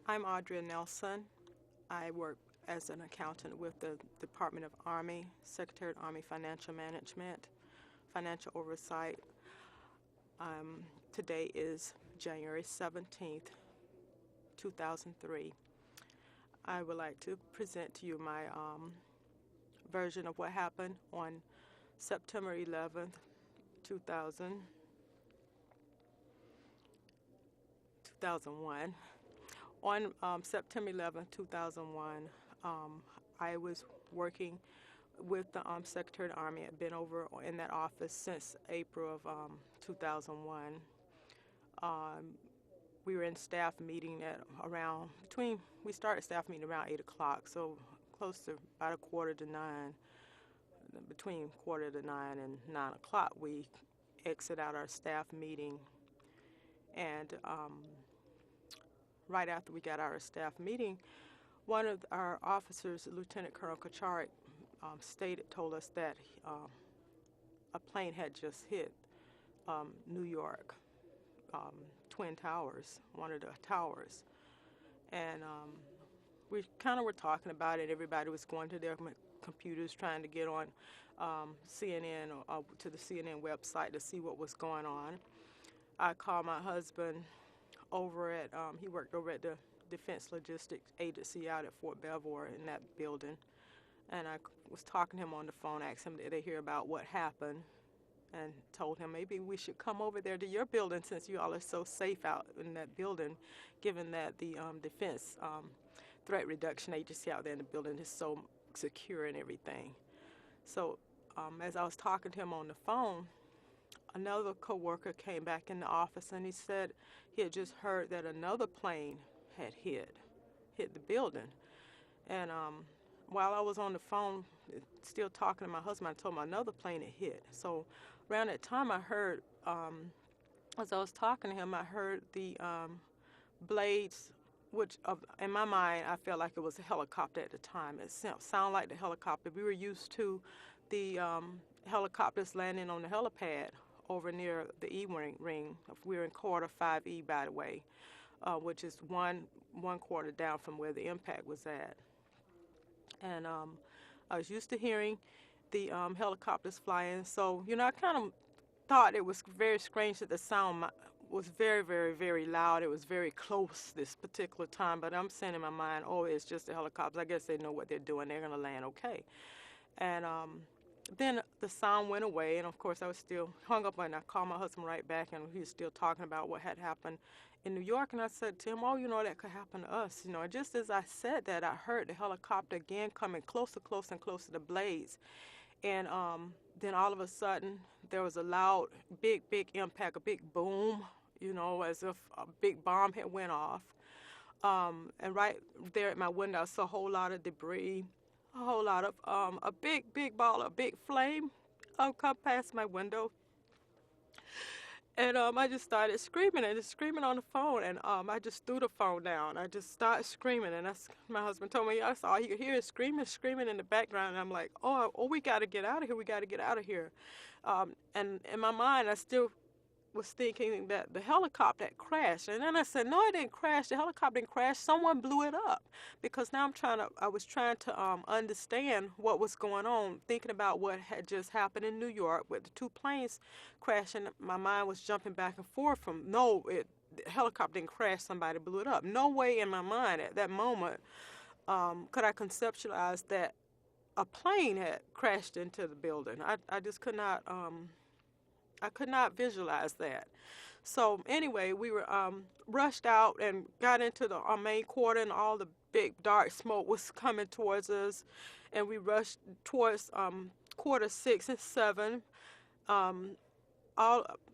I'm Audrea Nelson. I work as an accountant with the Department of Army, Secretary of Army Financial Management, Financial Oversight. Today is January 17th, 2003. I would like to present to you my version of what happened on September 11th, 2001. On September 11th, 2001, I was working with the Secretary of the Army. I'd been over in that office since April of 2001. We were in staff meeting at we started staff meeting around 8 o'clock, so close to about a quarter to 9. Between quarter to 9 and 9 o'clock, we exit out our staff meeting, and right after we got out of our staff meeting, one of our officers, Lieutenant Colonel Kacharik, told us that a plane had just hit New York, Twin Towers, one of the towers. And we kind of were talking about it. Everybody was going to their computers trying to get on CNN or to the CNN website to see what was going on. I called my husband over at, he worked over at the Defense Logistics Agency out at Fort Belvoir in that building. And I was talking to him on the phone, asked him did they hear about what happened, and told him maybe we should come over there to your building since you all are so safe out in that building, given that the Defense Threat Reduction Agency out there in the building is so secure and everything. So as I was talking to him on the phone, another coworker came back in the office and he said he had just heard that another plane had hit the building. And while I was on the phone still talking to my husband, I told him another plane had hit. So around that time I heard, as I was talking to him, I heard the blades, which in my mind I felt like it was a helicopter at the time. It sounded like the helicopter. We were used to the helicopters landing on the helipad over near the E-ring. We're in quarter 5E, by the way, which is one quarter down from where the impact was at. And I was used to hearing the helicopters flying, so I kind of thought it was very strange that the sound was very, very, very loud. It was very close this particular time, but I'm saying in my mind, oh, it's just the helicopters. I guess they know what they're doing. They're going to land okay. And then the sound went away, and of course I was still hung up, and I called my husband right back, and he was still talking about what had happened in New York. And I said to him, oh, that could happen to us. Just as I said that, I heard the helicopter again coming closer, closer, and closer to blades. And then all of a sudden there was a loud, big impact, a big boom, as if a big bomb had went off. And right there at my window I saw a whole lot of debris, a whole lot of a big ball of big flame come past my window. And I just started screaming on the phone, and I just threw the phone down. I just started screaming, and my husband told me that's all he could hear is screaming in the background. And I'm like, oh, we got to get out of here. We got to get out of here. And in my mind, I still was thinking that the helicopter had crashed. And then I said, no, it didn't crash. The helicopter didn't crash. Someone blew it up. Because now I was trying to understand what was going on, thinking about what had just happened in New York with the two planes crashing. My mind was jumping back and forth from, the helicopter didn't crash, somebody blew it up. No way in my mind at that moment could I conceptualize that a plane had crashed into the building. I just could not... I could not visualize that. So anyway, we were rushed out and got into the main quarter, and all the big dark smoke was coming towards us, and we rushed towards quarter 6 and 7.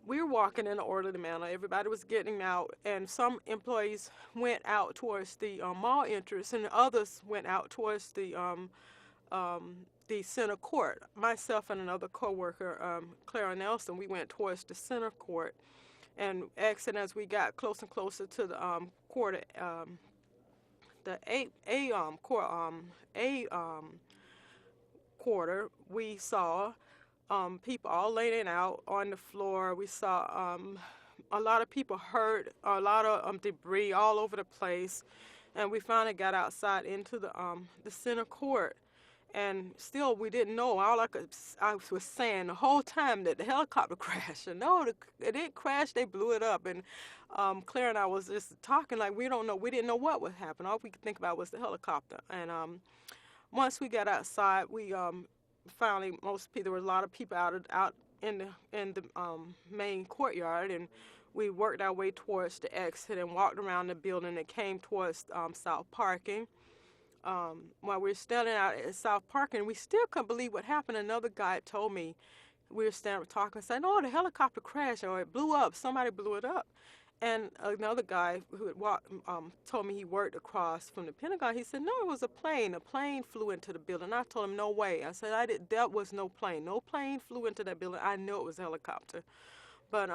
We were walking in an orderly manner. Everybody was getting out, and some employees went out towards the mall entrance, and others went out towards the center court. Myself and another coworker, Clara Nelson, we went towards the center court, and as we got closer and closer to the quarter, quarter, we saw people all laying out on the floor. We saw a lot of people hurt, a lot of debris all over the place. And we finally got outside into the center court, and still we didn't know. I was saying the whole time that the helicopter crashed. And no, it didn't crash. They blew it up. And Claire and I was just talking like we don't know. We didn't know what would happen. All we could think about was the helicopter. And once we got outside, we finally there were a lot of people out in the main courtyard, and we worked our way towards the exit and walked around the building and came towards South Parking. While we were standing out at South Parking, we still couldn't believe what happened. Another guy told me, we were standing talking, saying, "Oh, the helicopter crashed, or it blew up. Somebody blew it up." And another guy who had told me he worked across from the Pentagon. He said, "No, it was a plane. A plane flew into the building." I told him, "No way." I said, That was no plane. No plane flew into that building. I knew it was a helicopter." But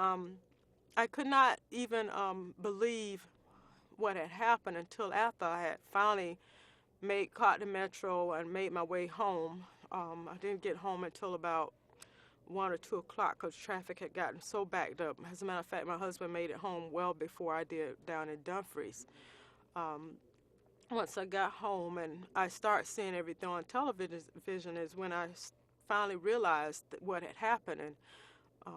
I could not even believe what had happened until after I had finally caught the metro and made my way home. I didn't get home until about 1 or 2 o'clock because traffic had gotten so backed up. As a matter of fact, my husband made it home well before I did down in Dumfries. Once I got home and I started seeing everything on television is when I finally realized what had happened. And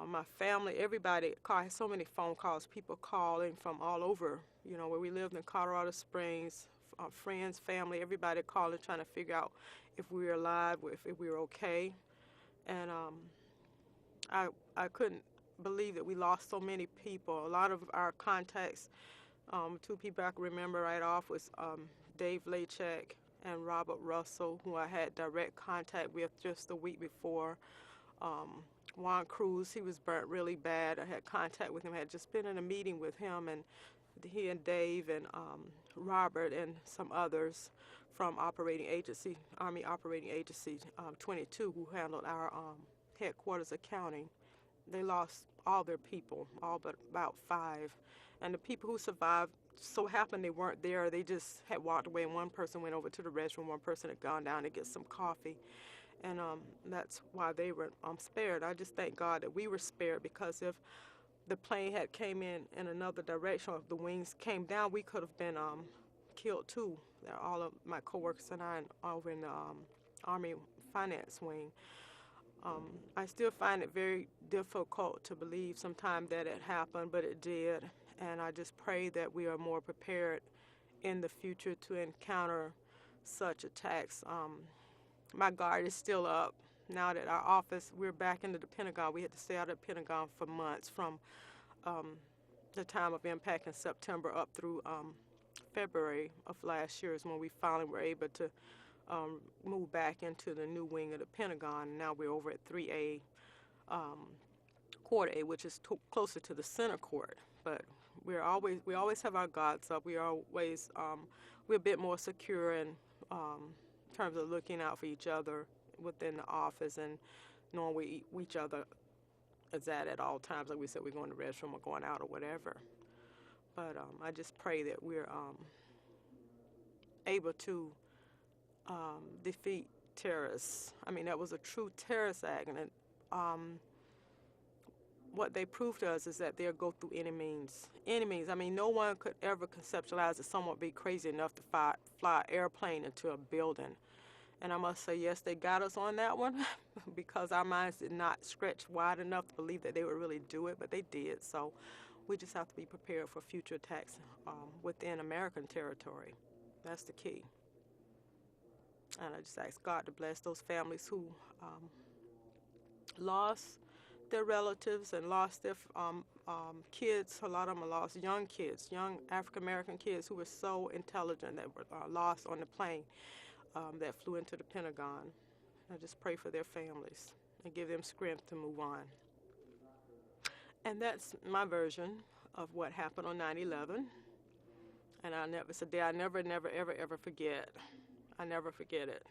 my family, everybody, I had so many phone calls, people calling from all over, where we lived in Colorado Springs, friends, family, everybody calling, trying to figure out if we were alive, if we were okay. And I couldn't believe that we lost so many people. A lot of our contacts, 2 people I can remember right off was Dave Lachek and Robert Russell, who I had direct contact with just the week before. Juan Cruz, he was burnt really bad. I had contact with him. I had just been in a meeting with him, and he and Dave and Robert and some others from Army Operating Agency 22, who handled our headquarters accounting. They lost all their people, all but about 5. And the people who survived, so happened they weren't there. They just had walked away, and one person went over to the restroom. One person had gone down to get some coffee. And that's why they were spared. I just thank God that we were spared, because if the plane had came in another direction, or if the wings came down, we could have been killed too. All of my coworkers and I over in the Army Finance Wing. I still find it very difficult to believe sometimes that it happened, but it did. And I just pray that we are more prepared in the future to encounter such attacks. My guard is still up now that our office, we're back into the Pentagon. We had to stay out of the Pentagon for months from the time of impact in September up through February of last year is when we finally were able to move back into the new wing of the Pentagon. Now we're over at 3A, Court A, which is closer to the center court. But we always have our guards up. We're a bit more secure in terms of looking out for each other within the office and knowing where each other is at all times. Like we said, we're going to the restroom or going out or whatever. But I just pray that we're able to defeat terrorists. I mean, that was a true terrorist act, and what they proved to us is that they'll go through any means. Any means. I mean, no one could ever conceptualize that someone would be crazy enough to fly an airplane into a building. And I must say, yes, they got us on that one because our minds did not stretch wide enough to believe that they would really do it, but they did. So we just have to be prepared for future attacks within American territory. That's the key. And I just ask God to bless those families who lost their relatives and lost their kids. A lot of them are lost young kids, young African-American kids who were so intelligent that were lost on the plane that flew into the Pentagon. I just pray for their families and give them strength to move on. And that's my version of what happened on 9/11. And it's a day I never, ever forget. I never forget it.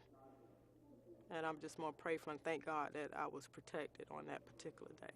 And I'm just more grateful and thank God that I was protected on that particular day.